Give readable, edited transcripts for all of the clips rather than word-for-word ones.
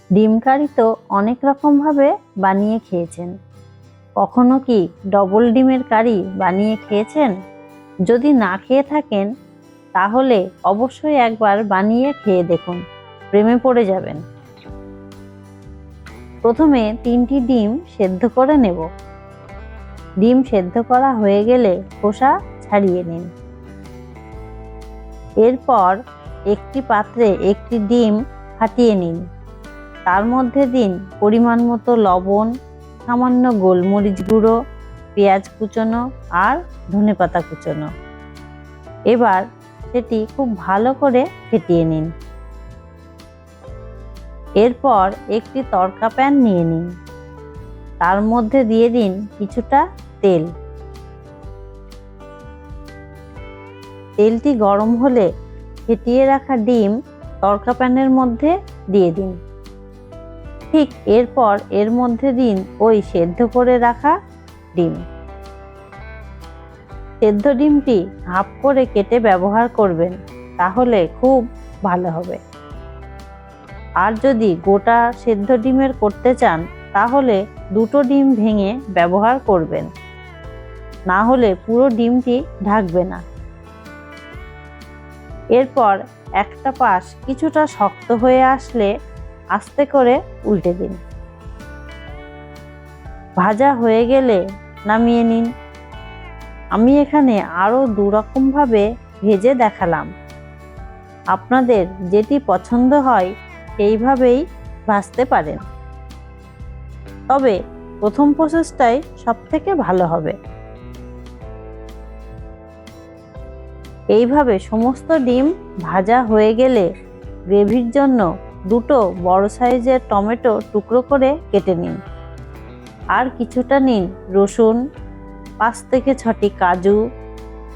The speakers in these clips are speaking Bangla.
ডিম কারি তো অনেক রকমভাবে বানিয়ে খেয়েছেন। কখনো কি ডবল ডিমের কারি বানিয়ে খেয়েছেন? যদি না খেয়ে থাকেন তাহলে অবশ্যই একবার বানিয়ে খেয়ে দেখুন, প্রেমে পড়ে যাবেন। প্রথমে 3টি ডিম সেদ্ধ করে নেব। ডিম সেদ্ধ করা হয়ে গেলে খোসা ছাড়িয়ে নিন। এরপর একটি পাত্রে একটি ডিম ফাটিয়ে নিন। তার মধ্যে দিন পরিমাণ মতো লবণ, সামান্য গোলমরিচ গুঁড়ো, পেঁয়াজ কুচনো আর ধনেপাতা কুচনো। এবার সেটি খুব ভালো করে ফেটিয়ে নিন। এরপর একটি তড়কা প্যান নিয়ে নিন। তার মধ্যে দিয়ে দিন কিছুটা তেল। তেলটি গরম হলে ফেটিয়ে রাখা ডিম তড়কা প্যানের মধ্যে দিয়ে দিন। ঠিক এরপর এর মধ্যে দিন ওই সেদ্ধ করে রাখা ডিম। সেদ্ধ ডিমটি হাফ করে কেটে ব্যবহার করবেন, তাহলে খুব ভালো হবে। আর যদি গোটা সেদ্ধ ডিমের করতে চান তাহলে 2টো ডিম ভেঙে ব্যবহার করবেন, না হলে পুরো ডিমটি ঢাকবে না। এরপর একটা পাশ কিছুটা শক্ত হয়ে আসলে আস্তে করে উল্টে দিন। ভাজা হয়ে গেলে নামিয়ে নিন। আমি এখানে আরো 2 রকম ভাবে ভেজে দেখালাম। আপনাদের যেটি পছন্দ হয় সেইভাবেই ভাজতে পারেন, তবে প্রথম প্রসেসটাই সবথেকে ভালো হবে। এইভাবে সমস্ত ডিম ভাজা হয়ে গেলে গ্রেভির জন্য 2টো বড় সাইজের টমেটো টুকরো করে কেটে নিন। আর কিছুটা নিন রসুন, 5 থেকে 6টি কাজু,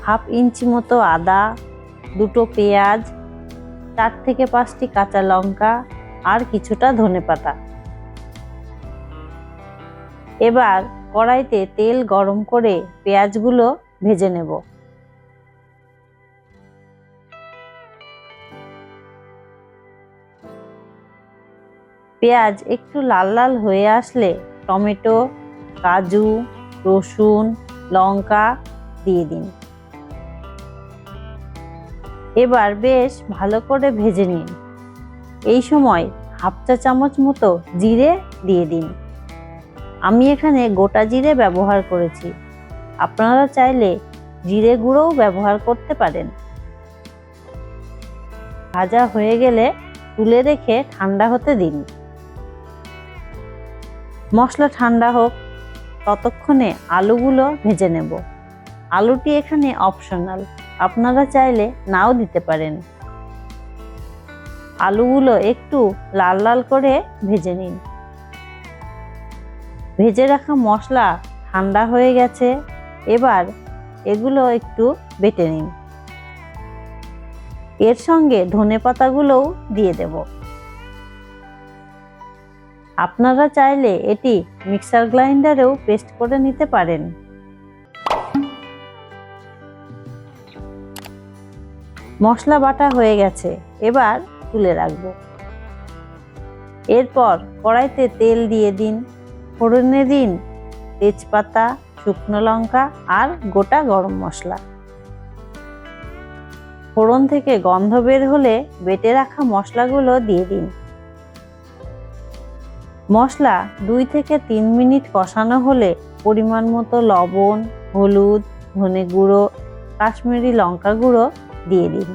হাফ ইঞ্চি মতো আদা, 2টো পেঁয়াজ, 4 থেকে 5টি কাঁচা লঙ্কা আর কিছুটা ধনেপাতা। এবার কড়াইতে তেল গরম করে পেঁয়াজগুলো ভেজে নেব। পেঁয়াজ একটু লাল লাল হয়ে আসলে টমেটো, কাজু, রসুন, লঙ্কা দিয়ে দিন। এবার বেশ ভালো করে ভেজে নিন। এই সময় হাফ চা চামচ মতো জিরে দিয়ে দিন। আমি এখানে গোটা জিরে ব্যবহার করেছি, আপনারা চাইলে জিরে গুঁড়োও ব্যবহার করতে পারেন। ভাজা হয়ে গেলে তুলে রেখে ঠান্ডা হতে দিন। মশলা ঠান্ডা হোক, ততক্ষণে আলুগুলো ভেজে নেব। আলুটি এখানে অপশনাল, আপনারা চাইলে নাও দিতে পারেন। আলুগুলো একটু লাল লাল করে ভেজে নিন। ভেজে রাখা মশলা ঠান্ডা হয়ে গেছে, এবার এগুলো একটু বেটে নিন। এর সঙ্গে ধনেপাতাগুলোও দিয়ে দেব। আপনারা চাইলে এটি মিক্সার গ্রাইন্ডারেও পেস্ট করে নিতে পারেন। মশলা বাটা হয়ে গেছে, এবার তুলে রাখবো। এরপর কড়াইতে তেল দিয়ে দিন। ফোড়নে দিন তেজপাতা, শুকনো লঙ্কা আর গোটা গরম মশলা। ফোড়ন থেকে গন্ধ বের হলে বেটে রাখা মশলাগুলো দিয়ে দিন। মশলা 2 থেকে 3 মিনিট কষানো হলে পরিমাণ মতো লবণ, হলুদ, ধনে গুঁড়ো, কাশ্মীরি লঙ্কা গুঁড়ো দিয়ে দিন।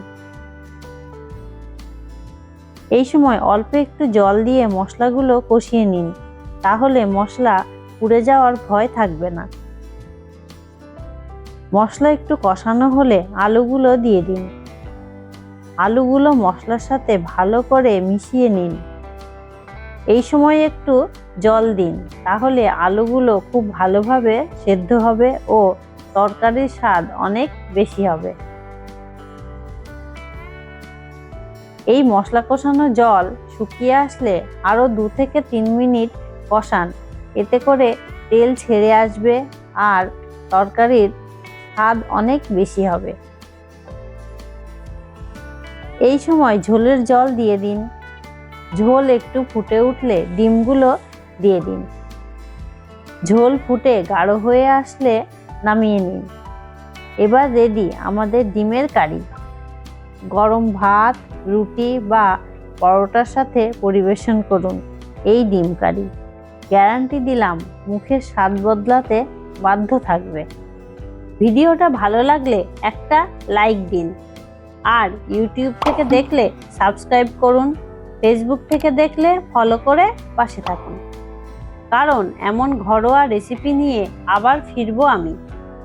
এই সময় অল্প একটু জল দিয়ে মশলাগুলো কষিয়ে নিন, তাহলে মশলা পুড়ে যাওয়ার ভয় থাকবে না। মশলা একটু কষানো হলে আলুগুলো দিয়ে দিন। আলুগুলো মশলার সাথে ভালো করে মিশিয়ে নিন। এই সময় একটু জল দিন, তাহলে আলুগুলো খুব ভালোভাবে সেদ্ধ হবে ও তরকারির স্বাদ অনেক বেশি হবে। এই মশলা কষানো জল শুকিয়ে আসলে আরো 2 থেকে 3 মিনিট কষান, এতে করে তেল ছেড়ে আসবে আর তরকারির স্বাদ অনেক বেশি হবে। এই সময় ঝোলের জল দিয়ে দিন। ঝোল একটু ফুটে উঠলে ডিমগুলো দিয়ে দিন। ঝোল ফুটে গাঢ় হয়ে আসলে নামিয়ে নিন। এবার রেডি আমাদের ডিমের কারি। গরম ভাত, রুটি বা পরোটার সাথে পরিবেশন করুন এই ডিম কারি। গ্যারান্টি দিলাম মুখের স্বাদ বদলাতে বাধ্য থাকবে। ভিডিওটা ভালো লাগলে একটা লাইক দিন, আর ইউটিউব থেকে দেখলে সাবস্ক্রাইব করুন, ফেসবুক থেকে দেখলে ফলো করে পাশে থাকুন, কারণ এমন ঘরোয়া রেসিপি নিয়ে আবার ফিরবো আমি।